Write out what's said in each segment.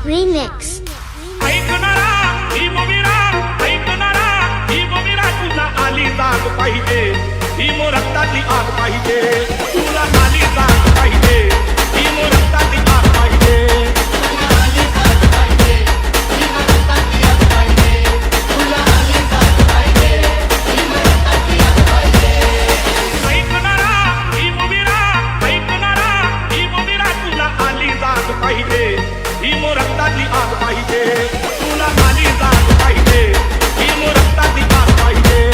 Remix. ऐकणारा ही मुमिरा, ऐकणारा ही मुमिरा, तुला आली जाग पाहिजे, ही मोरक्ताची आग पाहिजे, तुला आली जाग पाहिजे, ही मोरक्ताची आग पाहिजे, ऐकणारा ही मुमिरा, ऐकणारा ही मुमिरा, तुला आली जाग पाहिजे, ही मोरक्ताची आग पाहिजे, तुला आली जाग पाहिजे, ही मोरक्ताची आग पाहिजे,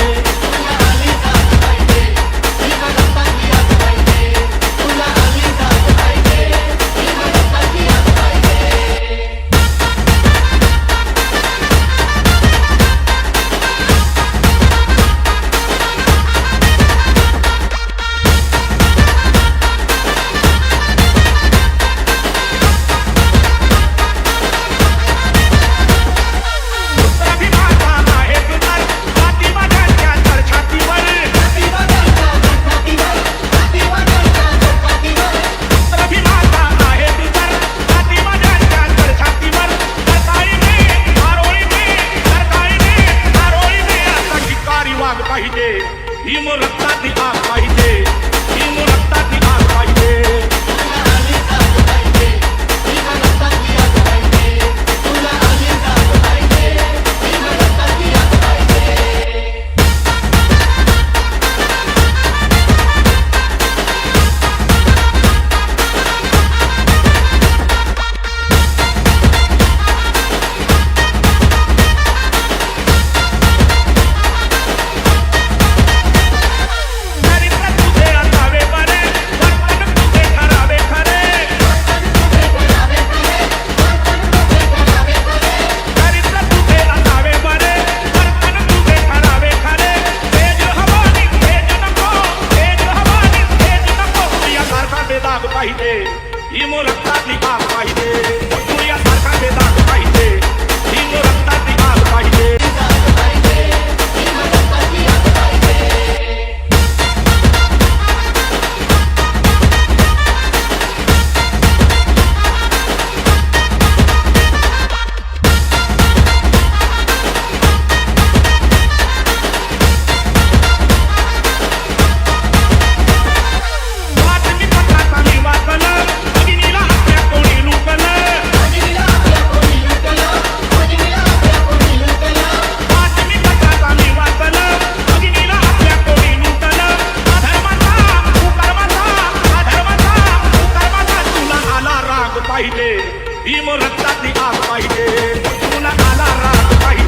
पाहिजे ही मोरक्ताची आग पाहिजे, ही मोरक्ताची आग पाहिजे, पाहिजे ही मोरक्ताची आग पाहिजे, सूर्यासारखा बेदाग पाहिजे, ही मोरक्ताची आग पाहिजे, पाहिजे ही मोरक्ताची आग पाहिजे, तुला आला राग पाहिजे.